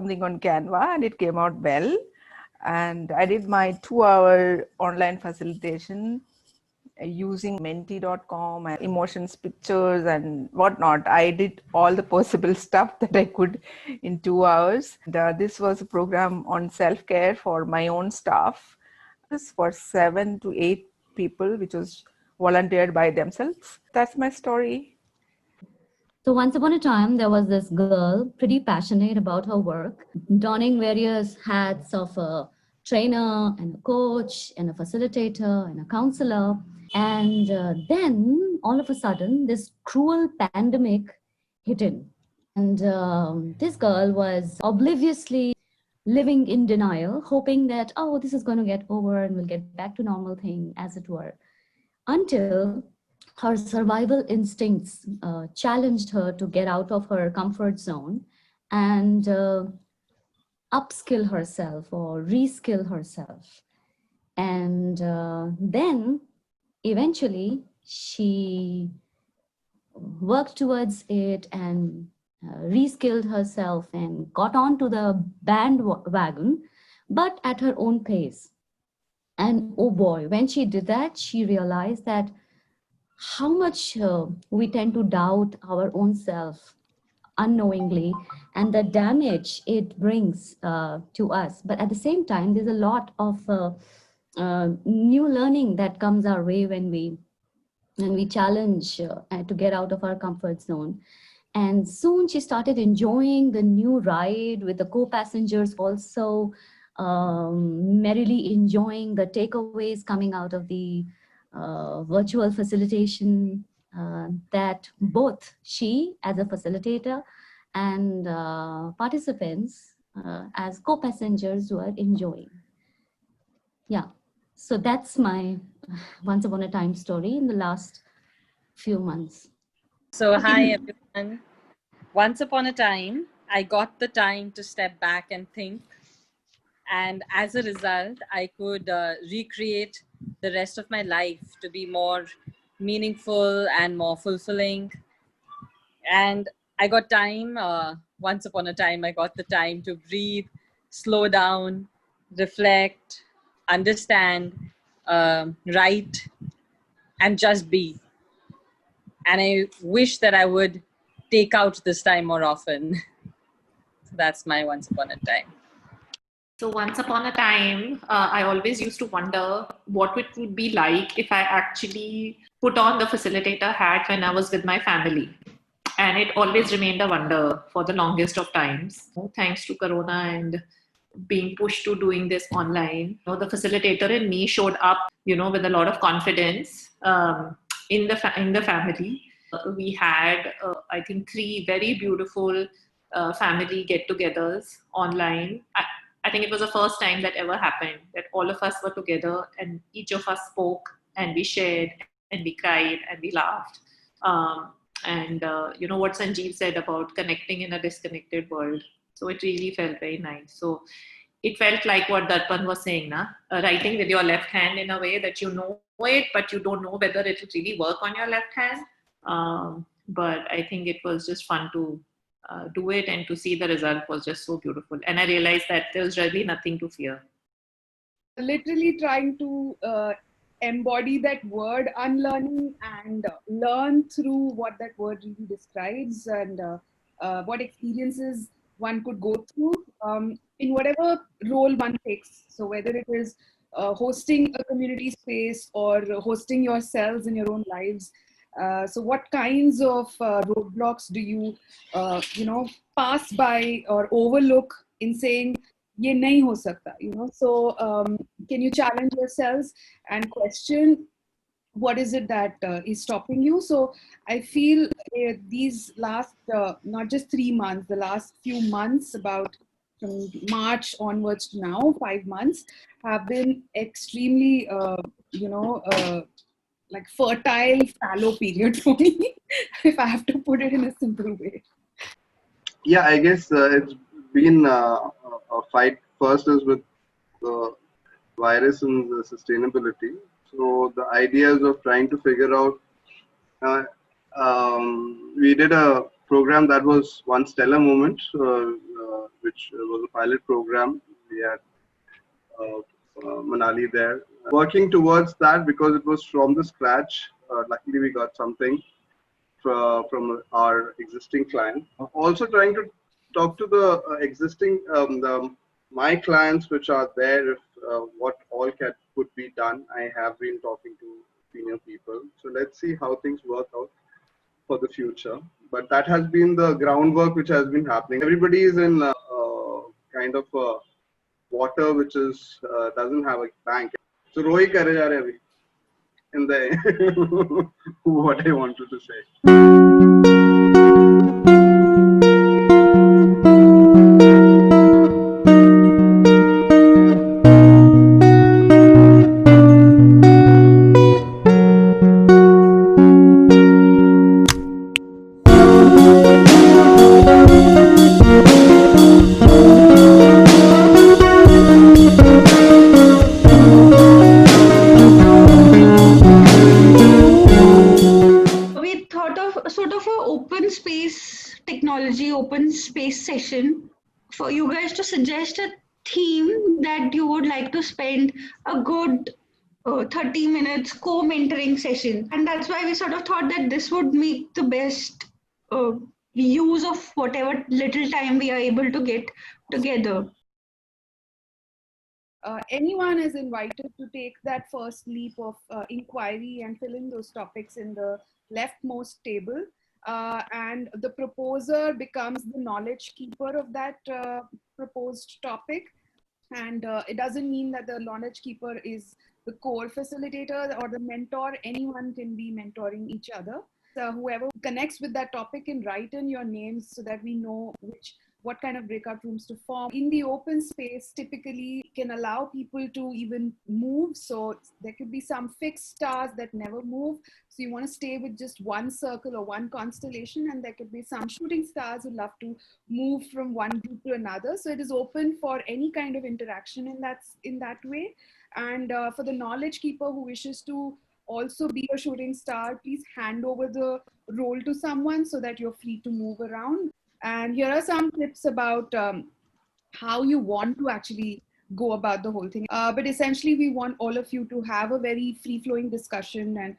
something on Canva and it came out well. And I did my 2-hour online facilitation using menti.com and emotions pictures and whatnot. I did all the possible stuff that I could in 2 hours. This was a program on self-care for my own staff. This for 7 to 8 people, which was volunteered by themselves. That's my story. So once upon a time, there was this girl pretty passionate about her work, donning various hats of a trainer and a coach and a facilitator and a counselor. And then all of a sudden, this cruel pandemic hit in. And this girl was obliviously living in denial, hoping that, oh, this is going to get over and we'll get back to normal thing, as it were, until her survival instincts challenged her to get out of her comfort zone and upskill herself or reskill herself. And then eventually she worked towards it and reskilled herself and got onto the bandwagon, but at her own pace. And oh boy, when she did that, she realized that how much we tend to doubt our own self unknowingly and the damage it brings to us. But at the same time, there's a lot of new learning that comes our way when we challenge to get out of our comfort zone. And soon she started enjoying the new ride with the co-passengers also merrily enjoying the takeaways coming out of the virtual facilitation that both she as a facilitator and participants as co-passengers were enjoying. Yeah, so that's my once upon a time story in the last few months. So hi everyone. Once upon a time, I got the time to step back and think. And as a result, I could recreate the rest of my life to be more meaningful and more fulfilling. And I got time, once upon a time, I got the time to breathe, slow down, reflect, understand, write, and just be. And I wish that I would take out this time more often. So that's my once upon a time. So once upon a time, I always used to wonder what it would be like if I actually put on the facilitator hat when I was with my family. And it always remained a wonder for the longest of times. Thanks to Corona and being pushed to doing this online, the facilitator in me showed up, with a lot of confidence in the family. We had, I think, 3 very beautiful family get-togethers online. I think it was the first time that ever happened, that all of us were together and each of us spoke and we shared and we cried and we laughed. What Sanjeev said about connecting in a disconnected world. So it really felt very nice. So it felt like what Darpan was saying, writing with your left hand in a way that you know it, but you don't know whether it will really work on your left hand. But I think it was just fun to do it, and to see the result was just so beautiful. And I realized that there was really nothing to fear. Literally trying to embody that word unlearning and learn through what that word really describes and what experiences one could go through in whatever role one takes. So whether it is hosting a community space or hosting yourselves in your own lives. So what kinds of roadblocks do you, pass by or overlook in saying, ye nahi ho sakta, So can you challenge yourselves and question what is it that is stopping you? So I feel these last, not just 3 months, the last few months, about from March onwards to now, 5 months, have been extremely, like fertile fallow period for me, if I have to put it in a simple way. Yeah, I guess it's been a fight. First is with the virus and the sustainability. So the ideas of trying to figure out, we did a program that was one stellar moment which was a pilot program. We had Manali there. Working towards that because it was from the scratch. Luckily, we got something from our existing client. Also trying to talk to the existing my clients which are there, if what all could be done. I have been talking to senior people, so let's see how things work out for the future. But that has been the groundwork which has been happening. Everybody is in kind of water which is doesn't have a bank. So Rohi kare ja rahe abhi in the what I wanted to say. We thought of sort of an open space technology, open space session for you guys to suggest a theme that you would like to spend a good 30 minutes co-mentoring session. And that's why we sort of thought that this would make the best use of whatever little time we are able to get together. Anyone is invited to take that first leap of inquiry and fill in those topics in the leftmost table. And the proposer becomes the knowledge keeper of that proposed topic. And it doesn't mean that the knowledge keeper is the core facilitator or the mentor. Anyone can be mentoring each other. So whoever connects with that topic can write in your names so that we know what kind of breakout rooms to form. In the open space, typically can allow people to even move. So there could be some fixed stars that never move. So you want to stay with just one circle or one constellation, and there could be some shooting stars who love to move from one group to another. So it is open for any kind of interaction in that way. And for the knowledge keeper who wishes to also be a shooting star, please hand over the role to someone so that you're free to move around. And here are some tips about how you want to actually go about the whole thing. But essentially, we want all of you to have a very free-flowing discussion and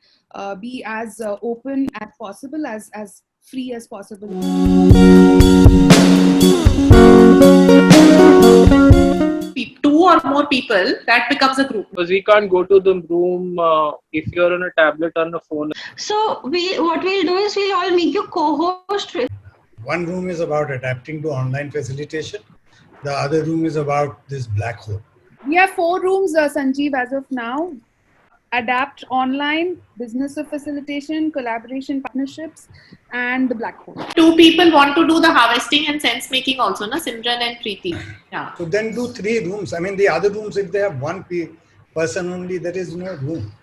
be as open as possible, as free as possible. Two or more people, that becomes a group. Because we can't go to the room if you're on a tablet or on a phone. So what we'll do is we'll all make you co-host with. One room is about adapting to online facilitation. The other room is about this black hole. We have 4 rooms, Sanjeev, as of now. Adapt online, business of facilitation, collaboration, partnerships, and the black hole. 2 people want to do the harvesting and sense making also, na? Simran and Preeti. Yeah. So then do 3 rooms. I mean, the other rooms, if they have one person only, there is no room.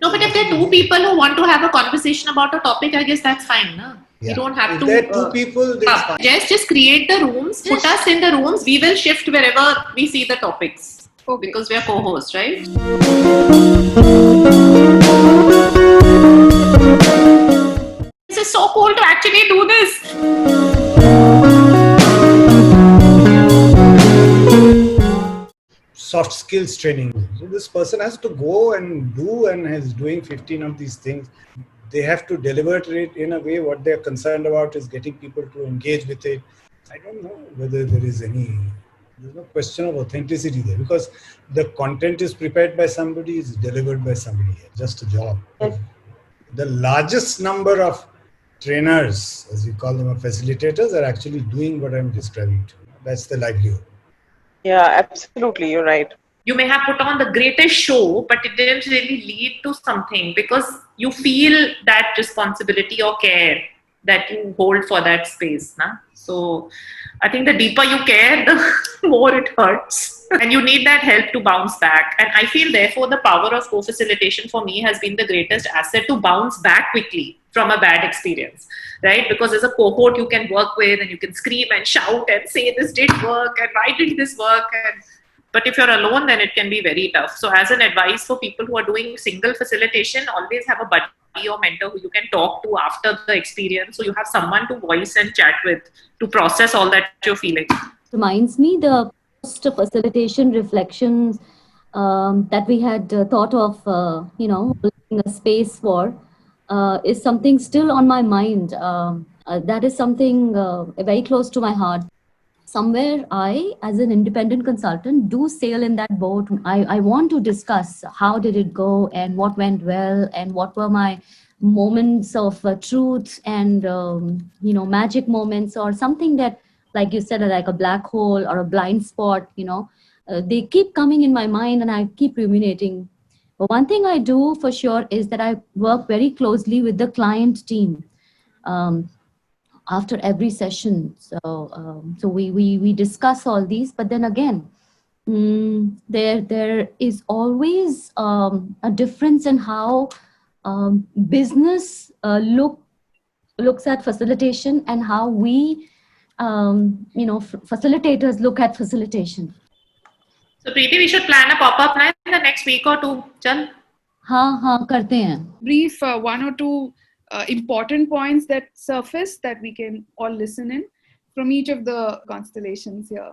No, but if there are 2 people who want to have a conversation about a topic, I guess that's fine. Na? Yeah. You don't have if to. There are 2 people, that's fine. Just create the rooms, put us in the rooms. We will shift wherever we see the topics. Okay. Because we are co-hosts, right? This is so cool to actually do this. Soft skills training. So this person has to go and do and is doing 15 of these things. They have to deliver it in a way what they're concerned about is getting people to engage with it. I don't know whether there's no question of authenticity there because the content is prepared by somebody, is delivered by somebody else, just a job. The largest number of trainers, as we call them, or facilitators, are actually doing what I'm describing to you. That's the livelihood. Yeah, absolutely. You're right. You may have put on the greatest show, but it didn't really lead to something because you feel that responsibility or care that you hold for that space. Na? So I think the deeper you care, the more it hurts. And you need that help to bounce back. And I feel therefore the power of co-facilitation for me has been the greatest asset to bounce back quickly from a bad experience, right? Because as a cohort you can work with and you can scream and shout and say this did work and why did this work. But if you're alone, then it can be very tough. So as an advice for people who are doing single facilitation, always have a buddy or mentor who you can talk to after the experience. So you have someone to voice and chat with to process all that you're feeling. reminds me the post facilitation reflections that we had thought of, holding a space for, is something still on my mind. That is something very close to my heart. Somewhere I, as an independent consultant, do sail in that boat. I want to discuss how did it go and what went well and what were my moments of truth and magic moments, or something that, like you said, like a black hole or a blind spot. They keep coming in my mind and I keep ruminating. But one thing I do for sure is that I work very closely with the client team. Um, After every session. So we discuss all these, but then again, there is always a difference in how business looks at facilitation and how we facilitators look at facilitation. So Preeti, we should plan a pop-up night in the next week or two. Chal. हाँ करते हैं. Brief one or two important points that surface that we can all listen in from each of the constellations here.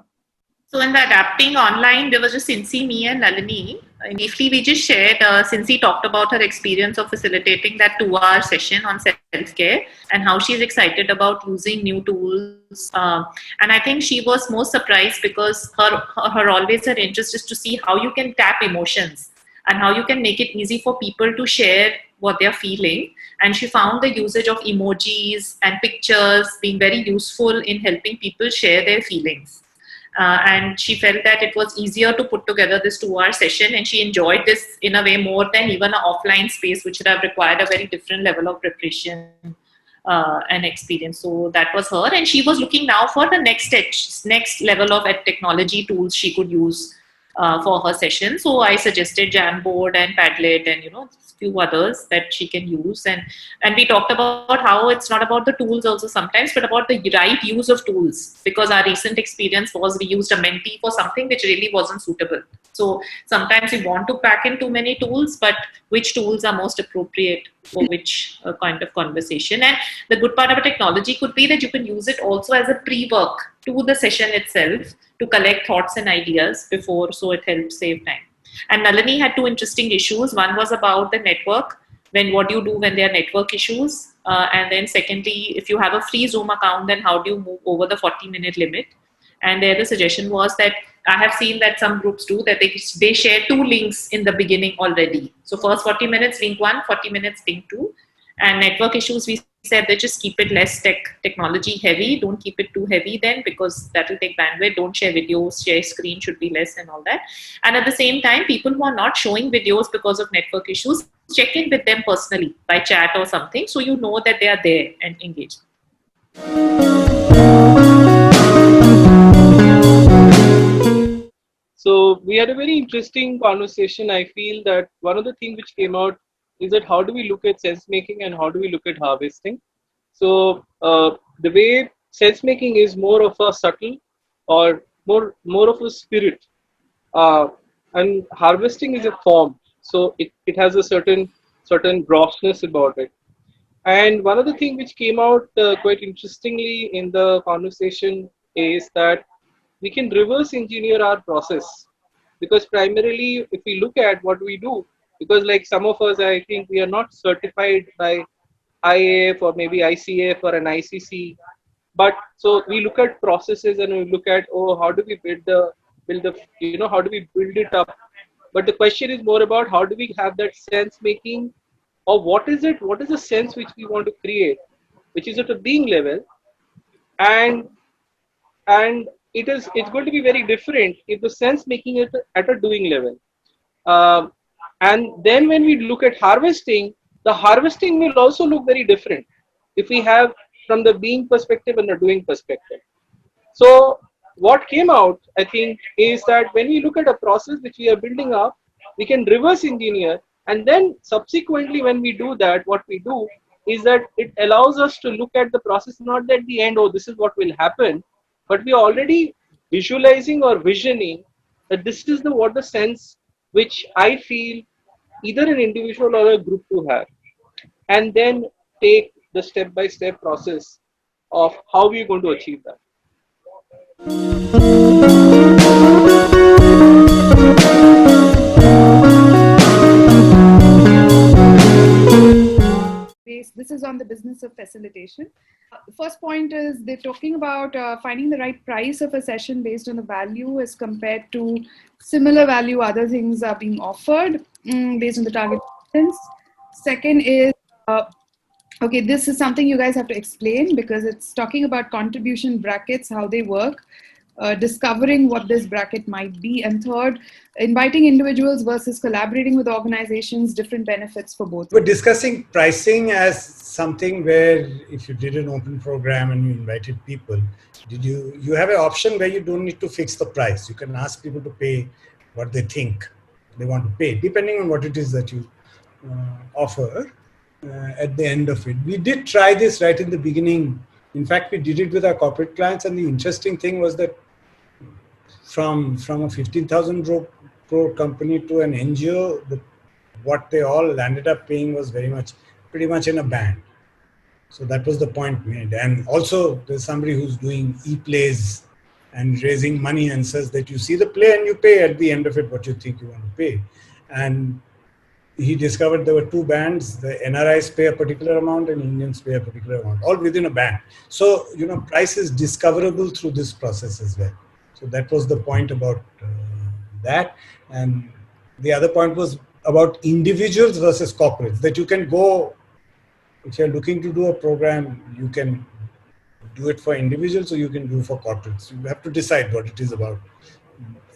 So in the adapting online, there was just Cincy, me and Nalini. Briefly, we just shared, Cincy talked about her experience of facilitating that 2-hour session on self-care and how she's excited about using new tools. And I think she was most surprised because her interest is to see how you can tap emotions and how you can make it easy for people to share what they're feeling. And she found the usage of emojis and pictures being very useful in helping people share their feelings. And she felt that it was easier to put together this 2-hour session, and she enjoyed this in a way more than even an offline space, which would have required a very different level of preparation and experience. So that was her, and she was looking now for the next level of technology tools she could use for her session. So I suggested Jamboard and Padlet and few others that she can use, and we talked about how it's not about the tools also sometimes, but about the right use of tools, because our recent experience was we used a Menti for something which really wasn't suitable. So sometimes we want to pack in too many tools, but which tools are most appropriate for which kind of conversation. And the good part about technology could be that you can use it also as a pre-work to the session itself to collect thoughts and ideas before, so it helps save time. And Nalini had two interesting issues. One was about the network, what do you do when there are network issues? And then secondly, if you have a free Zoom account, then how do you move over the 40-minute limit? And there the suggestion was that I have seen that some groups do that they share 2 links in the beginning already. So first 40 minutes, link 1, 40 minutes, link 2. And network issues, we said they just keep it less technology heavy. Don't keep it too heavy then, because that will take bandwidth. Don't share videos, share screen should be less and all that. And at the same time, people who are not showing videos because of network issues, check in with them personally by chat or something, so you know that they are there and engaged. So we had a very interesting conversation. I feel that one of the things which came out is that how do we look at sense making and how do we look at harvesting? So the way sense making is more of a subtle or more of a spirit, and harvesting is a form. So it has a certain grossness about it. And one of the things which came out quite interestingly in the conversation is that we can reverse engineer our process, because primarily if we look at what we do, because like some of us, I think we are not certified by IAF or maybe ICF or an ICC, but so we look at processes and we look at, how do we build the how do we build it up? But the question is more about how do we have that sense making, or what is the sense which we want to create, which is at a being level, and it's going to be very different if the sense making is at a doing level. And then when we look at harvesting, the harvesting will also look very different if we have from the being perspective and the doing perspective. So what came out, I think, is that when we look at a process which we are building up, we can reverse engineer, and then subsequently when we do that, what we do is that it allows us to look at the process not at the end, this is what will happen, but we are already visualizing or visioning that this is what the sense which I feel either an individual or a group to have, and then take the step-by-step process of how we're going to achieve that. focuses on the business of facilitation. First point is they're talking about finding the right price of a session based on the value as compared to similar value other things are being offered based on the target audience. Second is, okay, this is something you guys have to explain because it's talking about contribution brackets, how they work, discovering what this bracket might be. And third, inviting individuals versus collaborating with organizations, different benefits for both. We're discussing pricing as something where if you did an open program and you invited people, you have an option where you don't need to fix the price. You can ask people to pay what they think they want to pay, depending on what it is that you offer at the end of it. We did try this right in the beginning. In fact, we did it with our corporate clients, and the interesting thing was that from a 15,000 crore company to an NGO, what they all landed up paying was pretty much in a band. So that was the point made. And also there's somebody who's doing e-plays and raising money and says that you see the play and you pay at the end of it what you think you want to pay. And he discovered there were two bands, the NRIs pay a particular amount and Indians pay a particular amount, all within a band. So, price is discoverable through this process as well. So that was the point about that. And the other point was about individuals versus corporates, that you can go, if you're looking to do a program, you can do it for individuals or you can do for corporates. You have to decide what it is about.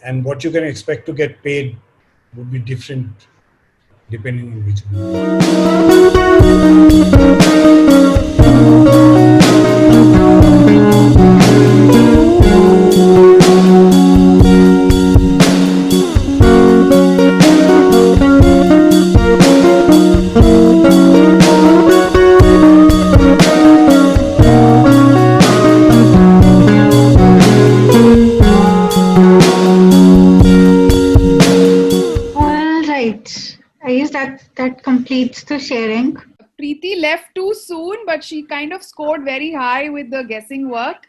And what you can expect to get paid would be different depending on which that completes the sharing. Preeti left too soon, but she kind of scored very high with the guessing work.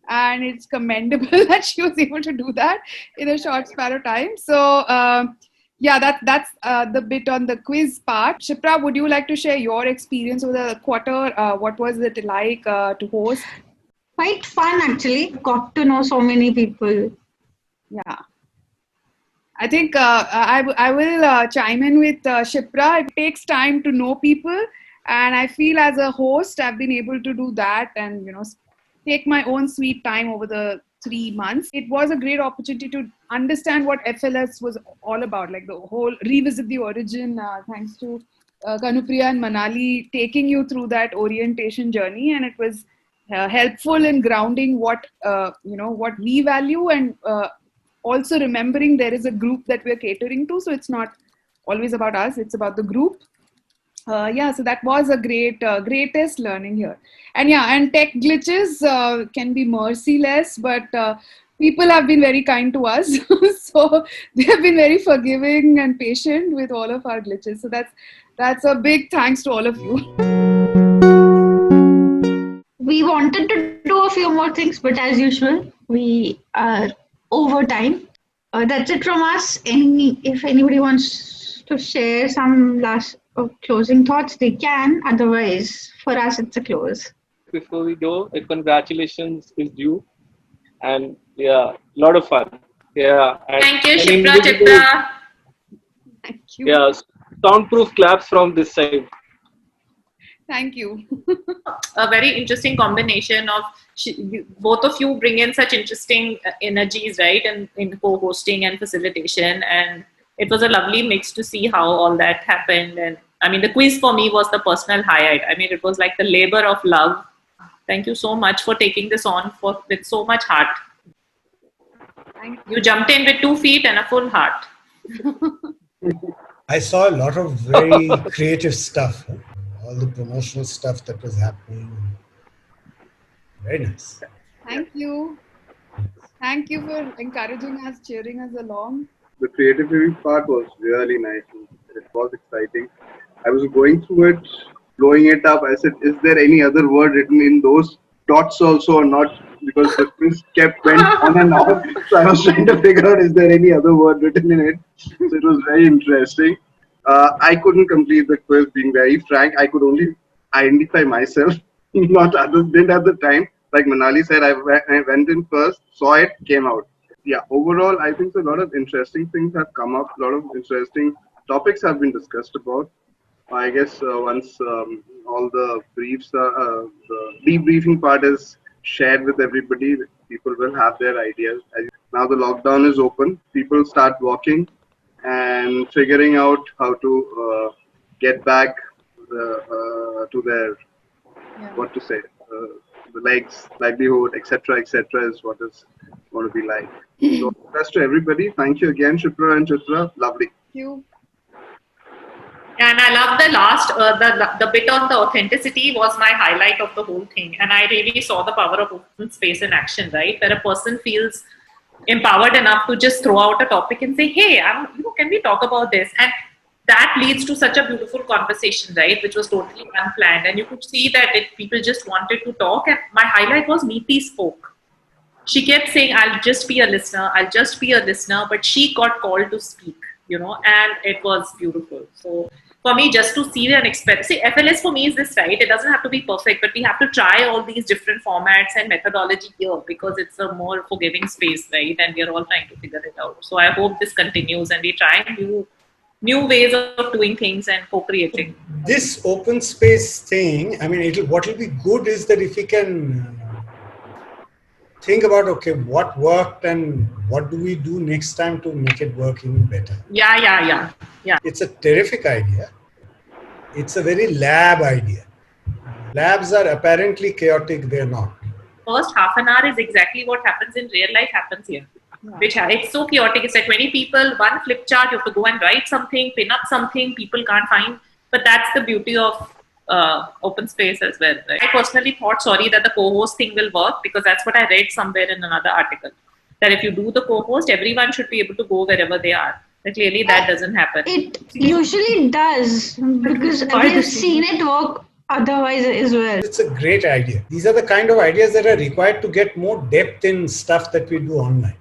And it's commendable that she was able to do that in a short span of time. So, yeah, that's the bit on the quiz part. Shipra, would you like to share your experience with the quarter? What was it like to host? Quite fun, actually. Got to know so many people. Yeah. I think I will chime in with Shipra. It takes time to know people. And I feel as a host, I've been able to do that and, take my own sweet time over the 3 months. It was a great opportunity to understand what FLS was all about, like the whole revisit the origin, thanks to Kanupriya and Manali taking you through that orientation journey. And it was helpful in grounding what we value and also remembering there is a group that we're catering to. So it's not always about us, it's about the group. So that was a greatest learning here. And tech glitches can be merciless, but people have been very kind to us. So they have been very forgiving and patient with all of our glitches. So that's a big thanks to all of you. We wanted to do a few more things, but as usual, we are over time. That's it from us. If anybody wants to share some last closing thoughts, they can. Otherwise, for us, it's a close. Before we go, congratulations is due. And yeah, a lot of fun. Yeah. Thank you, Shipra. Thank you. Yeah, soundproof claps from this side. Thank you. A very interesting combination of both of you bring in such interesting energies, right? And in co-hosting and facilitation. And it was a lovely mix to see how all that happened. And I mean, the quiz for me was the personal highlight. I mean, it was like the labor of love. Thank you so much for taking this on with so much heart. Thank you. You jumped in with 2 feet and a full heart. I saw a lot of very creative stuff. All the promotional stuff that was happening. Very nice. Thank you. Thank you for encouraging us, cheering us along. The creativity part was really nice. It was exciting. I was going through it, blowing it up. I said, is there any other word written in those dots also or not? Because the quiz went on and on. So I was trying to figure out, is there any other word written in it? So it was very interesting. I couldn't complete the quiz, being very frank. I could only identify myself, not others. Didn't have the time. Like Manali said, I went in first, saw it, came out. Yeah, overall, I think a lot of interesting things have come up. A lot of interesting topics have been discussed about. I guess once all the briefs, the debriefing part is shared with everybody, people will have their ideas. Now the lockdown is open, people start walking and figuring out how to get back to their, what to say, the legs, livelihood, etc., is what is going to be like. So, best to everybody. Thank you again, Shipra and Chitra. Lovely. Thank you. And I love the last, the bit on the authenticity was my highlight of the whole thing. And I really saw the power of open space in action, right? Where a person feels empowered enough to just throw out a topic and say, hey, can we talk about this? And that leads to such a beautiful conversation, right? Which was totally unplanned. And you could see that people just wanted to talk. And my highlight was Neeti spoke. She kept saying, I'll just be a listener. But she got called to speak, and it was beautiful. So for me, just to see and expect, see, FLS for me is this, right? It doesn't have to be perfect, but we have to try all these different formats and methodology here because it's a more forgiving space, right? And we're all trying to figure it out. So I hope this continues and we try new ways of doing things and co-creating. This open space thing, I mean, what will be good is that if we can think about, okay, what worked and what do we do next time to make it work even better. Yeah. It's a terrific idea. It's a very lab idea. Labs are apparently chaotic, they're not. First half an hour is exactly what happens in real life happens here. Yeah. It's so chaotic. It's like 20 people, one flip chart, you have to go and write something, pin up something, people can't find. But that's the beauty of open space as well. Right? I personally thought, that the co-host thing will work because that's what I read somewhere in another article. That if you do the co-host, everyone should be able to go wherever they are. But clearly that doesn't happen. It usually does because I've seen it work otherwise as well. It's a great idea. These are the kind of ideas that are required to get more depth in stuff that we do online.